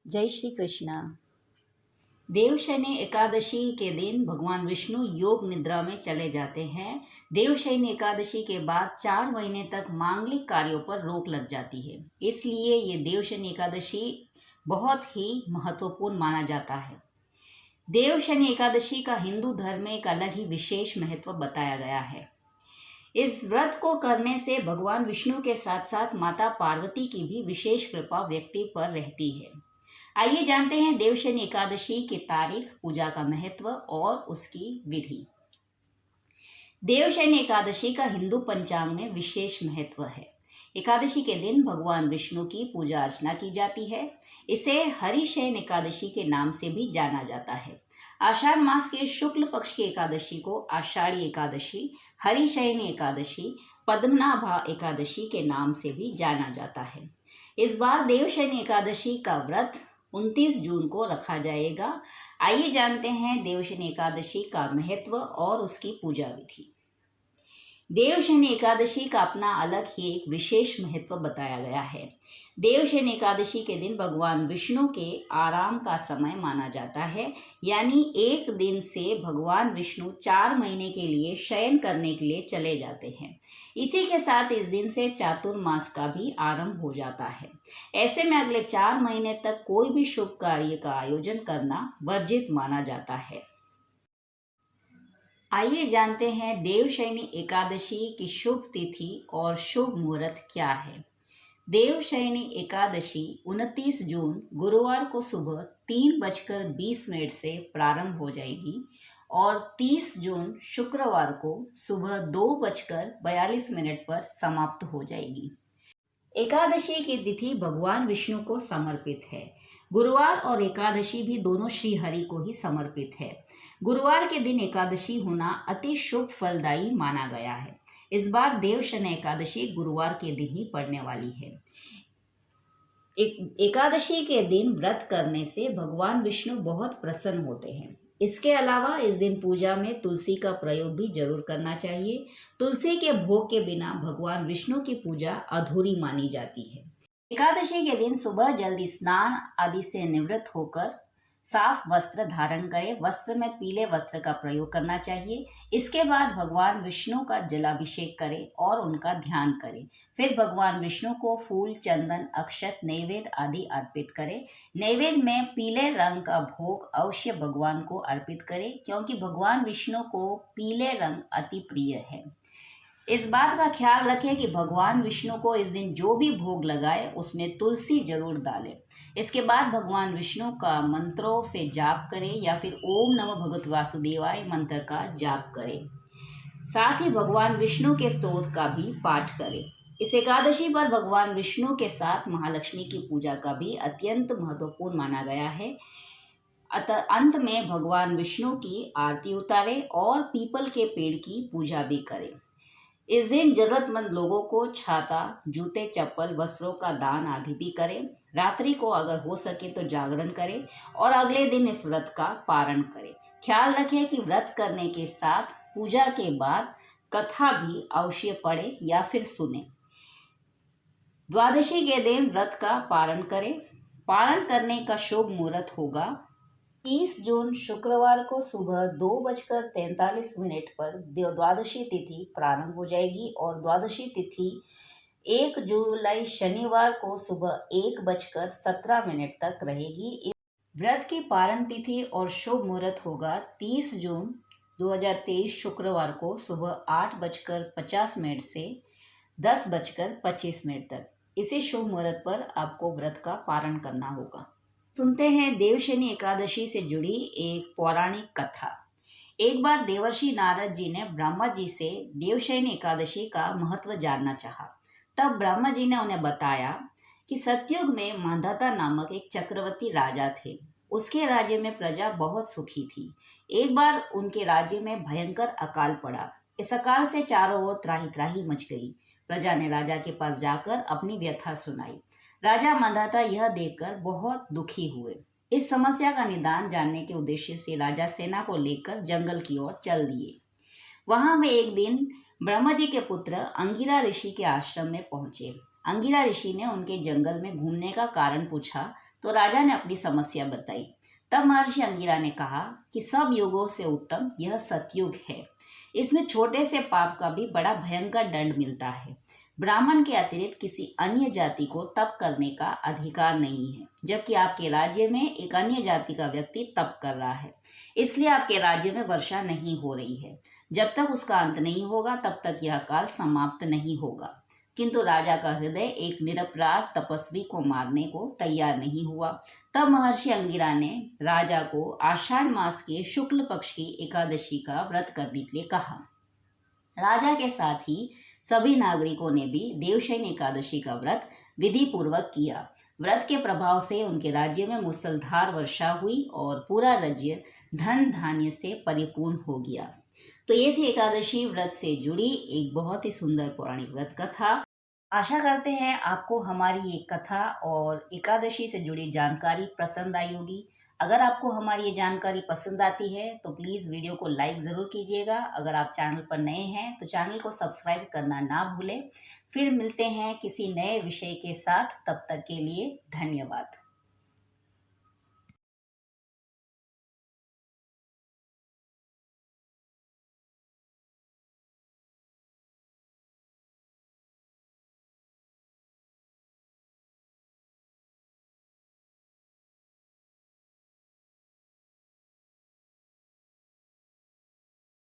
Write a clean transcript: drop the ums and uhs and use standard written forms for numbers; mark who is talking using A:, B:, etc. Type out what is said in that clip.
A: जय श्री कृष्णा। देवशयनी एकादशी के दिन भगवान विष्णु योग निद्रा में चले जाते हैं। देवशयनी एकादशी के बाद 4 महीने तक मांगलिक कार्यों पर रोक लग जाती है, इसलिए ये देवशयनी एकादशी बहुत ही महत्वपूर्ण माना जाता है। देवशयनी एकादशी का हिंदू धर्म में एक अलग ही विशेष महत्व बताया गया है। इस व्रत को करने से भगवान विष्णु के साथ साथ माता पार्वती की भी विशेष कृपा व्यक्ति पर रहती है। आइए जानते हैं देवशयनी एकादशी की तारीख, पूजा का महत्व और उसकी विधि। देवशयनी एकादशी का हिंदू पंचांग में विशेष महत्व है। एकादशी के दिन भगवान विष्णु की पूजा अर्चना की जाती है। इसे हरिशयन एकादशी के नाम से भी जाना जाता है। आषाढ़ मास के शुक्ल पक्ष की एकादशी को आषाढ़ी एकादशी, हरिशयनी एकादशी, पद्मनाभा एकादशी के नाम से भी जाना जाता है। इस बार देवशयनी एकादशी का व्रत 29 जून को रखा जाएगा। आइए जानते हैं देवशयनी एकादशी का महत्व और उसकी पूजा विधि। देवशयनी एकादशी का अपना अलग ही एक विशेष महत्व बताया गया है। देवशयनी एकादशी के दिन भगवान विष्णु के आराम का समय माना जाता है, यानी एक दिन से भगवान विष्णु 4 महीने के लिए शयन करने के लिए चले जाते हैं। इसी के साथ इस दिन से चातुर्मास का भी आरंभ हो जाता है। ऐसे में अगले 4 महीने तक कोई भी शुभ कार्य का आयोजन करना वर्जित माना जाता है। आइए जानते हैं देवशयनी एकादशी की शुभ तिथि और शुभ मुहूर्त क्या है। देवशयनी एकादशी 29 जून गुरुवार को सुबह 3:20 से प्रारंभ हो जाएगी और 30 जून शुक्रवार को सुबह 2:42 पर समाप्त हो जाएगी। एकादशी की तिथि भगवान विष्णु को समर्पित है। गुरुवार और एकादशी भी दोनों श्री हरि को ही समर्पित है। गुरुवार के दिन एकादशी होना अति शुभ फलदायी माना गया है। इस बार देवशयनी एकादशी गुरुवार के दिन ही पड़ने वाली है। एकादशी के दिन व्रत करने से भगवान विष्णु बहुत प्रसन्न होते हैं। इसके अलावा इस दिन पूजा में तुलसी का प्रयोग भी जरूर करना चाहिए। तुलसी के भोग के बिना भगवान विष्णु की पूजा अधूरी मानी जाती है। एकादशी के दिन सुबह जल्दी स्नान आदि से निवृत्त होकर साफ वस्त्र धारण करें। वस्त्र में पीले वस्त्र का प्रयोग करना चाहिए। इसके बाद भगवान विष्णु का जलाभिषेक करें और उनका ध्यान करें। फिर भगवान विष्णु को फूल, चंदन, अक्षत, नैवेद्य आदि अर्पित करें। नैवेद्य में पीले रंग का भोग अवश्य भगवान को अर्पित करें, क्योंकि भगवान विष्णु को पीले रंग अति प्रिय है। इस बात का ख्याल रखें कि भगवान विष्णु को इस दिन जो भी भोग लगाए उसमें तुलसी जरूर डालें। इसके बाद भगवान विष्णु का मंत्रों से जाप करें या फिर ओम नमः भगवते वासुदेवाय मंत्र का जाप करें। साथ ही भगवान विष्णु के स्तोत्र का भी पाठ करें। इस एकादशी पर भगवान विष्णु के साथ महालक्ष्मी की पूजा का भी अत्यंत महत्वपूर्ण माना गया है। अतः अंत में भगवान विष्णु की आरती उतारें और पीपल के पेड़ की पूजा भी करें। इस दिन जरूरतमंद लोगों को छाता, जूते, चप्पल, वस्त्रों का दान आदि भी करें। रात्रि को अगर हो सके तो जागरण करें और अगले दिन इस व्रत का पारण करें। ख्याल रखें कि व्रत करने के साथ पूजा के बाद कथा भी अवश्य पढ़े या फिर सुने। द्वादशी के दिन व्रत का पारण करें। पारण करने का शुभ मुहूर्त होगा 30 जून शुक्रवार को सुबह 2:43 पर द्वादशी तिथि प्रारंभ हो जाएगी और द्वादशी तिथि 1 जुलाई शनिवार को सुबह 1:17 तक रहेगी। व्रत की पारण तिथि और शुभ मुहूर्त होगा 30 जून 2023 शुक्रवार को सुबह 8:50 से 10:25 तक। इसी शुभ मुहूर्त पर आपको व्रत का पारण करना होगा। सुनते हैं देवशयनी एकादशी से जुड़ी एक पौराणिक कथा। एक बार देवर्षि नारद जी ने ब्रह्मा जी से देवशयनी एकादशी का महत्व जानना चाहा। तब ब्रह्मा जी ने उन्हें बताया कि सतयुग में मांधाता नामक एक चक्रवर्ती राजा थे। उसके राज्य में प्रजा बहुत सुखी थी। एक बार उनके राज्य में भयंकर अकाल पड़ा। इस अकाल से चारों ओर त्राही त्राही मच गई। प्रजा ने राजा के पास जाकर अपनी व्यथा सुनाई। राजा मांधाता यह देखकर बहुत दुखी हुए। इस समस्या का निदान जानने के उद्देश्य से राजा सेना को लेकर जंगल की ओर चल दिए। वहां वे एक दिन ब्रह्मा जी के पुत्र अंगिरा ऋषि के आश्रम में पहुंचे। अंगिरा ऋषि ने उनके जंगल में घूमने का कारण पूछा तो राजा ने अपनी समस्या बताई। तब महर्षि अंगिरा ने कहा कि सब युगों से उत्तम यह सतयुग है। इसमें छोटे से पाप का भी बड़ा भयंकर दंड मिलता है। ब्राह्मण के अतिरिक्त किसी अन्य जाति को तप करने का अधिकार नहीं है, जबकि आपके राज्य में एक अन्य जाति का व्यक्ति तप कर रहा है। इसलिए आपके राज्य में वर्षा नहीं हो रही है। जब तक उसका अंत नहीं होगा तब तक यह काल समाप्त नहीं होगा। किंतु राजा का हृदय एक निरपराध तपस्वी को मारने को तैयार नहीं हुआ। तब महर्षि अंगिरा ने राजा को आषाढ़ मास के शुक्ल पक्ष की एकादशी का व्रत करने के लिए कहा। राजा के साथ ही सभी नागरिकों ने भी देवशयन एकादशी का व्रत विधि पूर्वक किया। व्रत के प्रभाव से उनके राज्य में मूसलधार वर्षा हुई और पूरा राज्य धन धान्य से परिपूर्ण हो गया। तो ये थी एकादशी व्रत से जुड़ी एक बहुत ही सुंदर पौराणिक व्रत कथा। आशा करते हैं आपको हमारी ये कथा और एकादशी से जुड़ी जानकारी पसंद आई होगी। अगर आपको हमारी ये जानकारी पसंद आती है तो प्लीज़ वीडियो को लाइक ज़रूर कीजिएगा। अगर आप चैनल पर नए हैं तो चैनल को सब्सक्राइब करना ना भूलें। फिर मिलते हैं किसी नए विषय के साथ, तब तक के लिए धन्यवाद।